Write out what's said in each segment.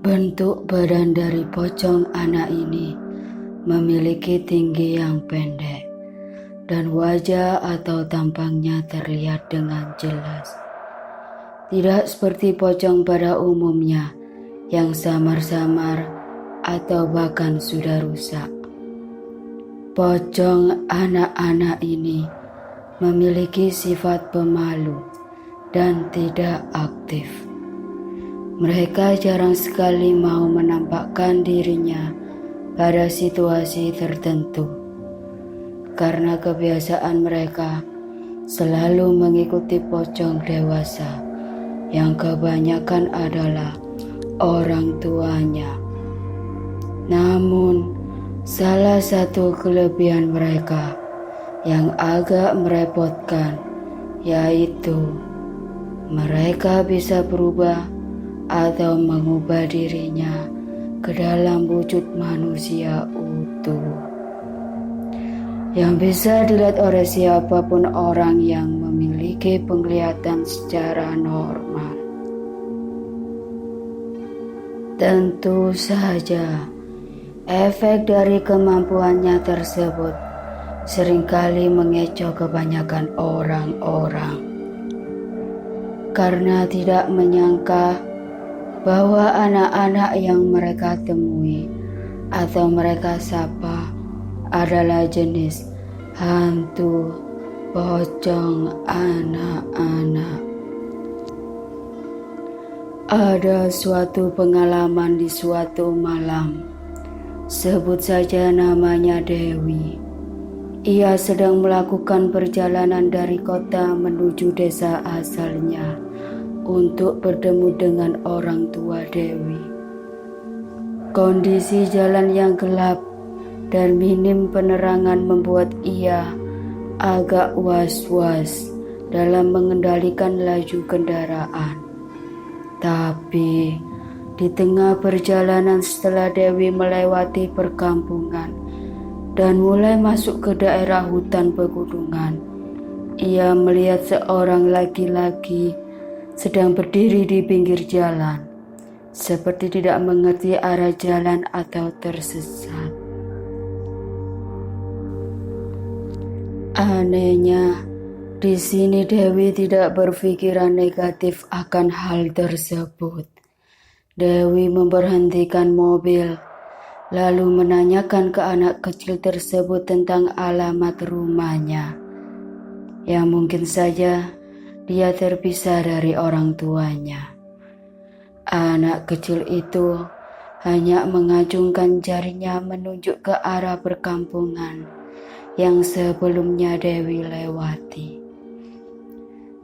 Bentuk badan dari pocong anak ini memiliki tinggi yang pendek dan wajah atau tampangnya terlihat dengan jelas. Tidak seperti pocong pada umumnya yang samar-samar atau bahkan sudah rusak. Pocong anak-anak ini memiliki sifat pemalu dan tidak aktif. Mereka jarang sekali mau menampakkan dirinya pada situasi tertentu, karena kebiasaan mereka selalu mengikuti pocong dewasa yang kebanyakan adalah orang tuanya. Namun, salah satu kelebihan mereka yang agak merepotkan yaitu mereka bisa berubah atau mengubah dirinya ke dalam wujud manusia utuh yang bisa dilihat oleh siapapun orang yang memiliki penglihatan secara normal. Tentu saja, efek dari kemampuannya tersebut seringkali mengecoh kebanyakan orang-orang karena tidak menyangka bahwa anak-anak yang mereka temui atau mereka sapa adalah jenis hantu pocong anak-anak. Ada suatu pengalaman di suatu malam, sebut saja namanya Dewi. Ia sedang melakukan perjalanan dari kota menuju desa asalnya untuk bertemu dengan orang tua Dewi. Kondisi jalan yang gelap dan minim penerangan membuat ia agak was-was dalam mengendalikan laju kendaraan. Tapi di tengah perjalanan setelah Dewi melewati perkampungan dan mulai masuk ke daerah hutan pegunungan, ia melihat seorang laki-laki sedang berdiri di pinggir jalan, seperti tidak mengerti arah jalan atau tersesat. Anehnya, di sini Dewi tidak berpikiran negatif akan hal tersebut. Dewi memberhentikan mobil, lalu menanyakan ke anak kecil tersebut tentang alamat rumahnya, yang mungkin saja dia terpisah dari orang tuanya. Anak kecil itu hanya mengacungkan jarinya menunjuk ke arah perkampungan yang sebelumnya Dewi lewati.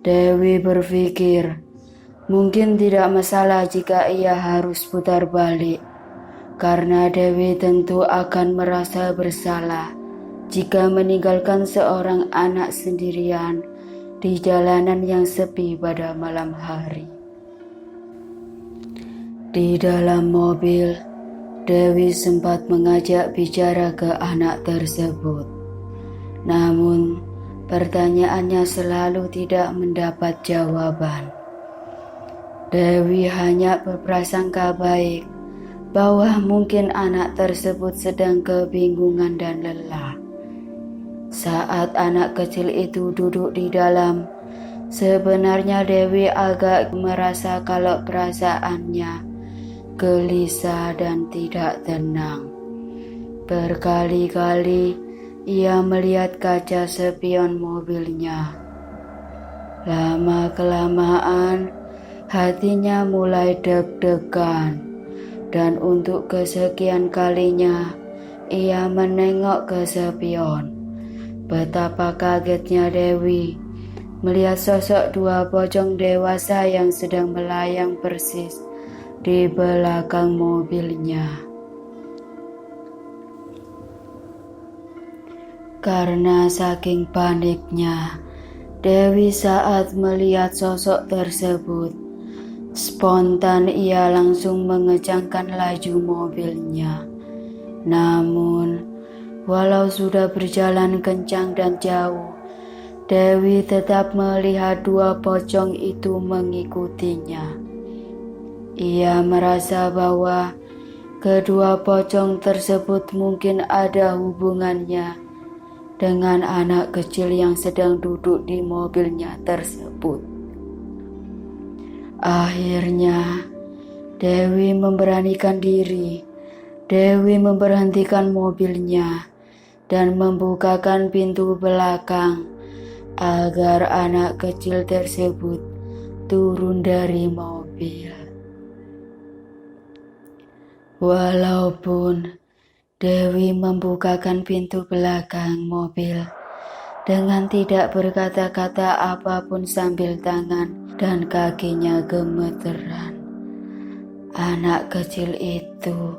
Dewi berpikir mungkin tidak masalah jika ia harus putar balik, karena Dewi tentu akan merasa bersalah jika meninggalkan seorang anak sendirian di jalanan yang sepi pada malam hari. Di dalam mobil, Dewi sempat mengajak bicara ke anak tersebut. Namun, pertanyaannya selalu tidak mendapat jawaban. Dewi hanya berprasangka baik bahwa mungkin anak tersebut sedang kebingungan dan lelah. Saat anak kecil itu duduk di dalam, sebenarnya Dewi agak merasa kalau perasaannya gelisah dan tidak tenang. Berkali-kali ia melihat kaca spion mobilnya. Lama-kelamaan hatinya mulai deg-degan, dan untuk kesekian kalinya ia menengok ke spion. Betapa kagetnya Dewi melihat sosok dua pocong dewasa yang sedang melayang persis di belakang mobilnya. Karena saking paniknya, Dewi saat melihat sosok tersebut, spontan ia langsung mengencangkan laju mobilnya. Namun, walau sudah berjalan kencang dan jauh, Dewi tetap melihat dua pocong itu mengikutinya. Ia merasa bahwa kedua pocong tersebut mungkin ada hubungannya dengan anak kecil yang sedang duduk di mobilnya tersebut. Akhirnya, Dewi memberanikan diri. Dewi memberhentikan mobilnya dan membukakan pintu belakang agar anak kecil tersebut turun dari mobil. Walaupun Dewi membukakan pintu belakang mobil dengan tidak berkata-kata apapun sambil tangan dan kakinya gemeteran, anak kecil itu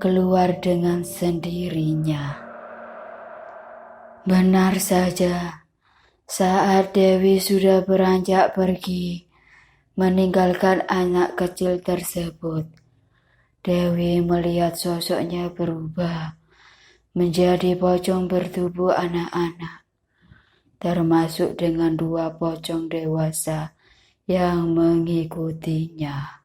keluar dengan sendirinya. Benar saja, saat Dewi sudah beranjak pergi, meninggalkan anak kecil tersebut, Dewi melihat sosoknya berubah menjadi pocong bertubuh anak-anak, termasuk dengan 2 pocong dewasa yang mengikutinya.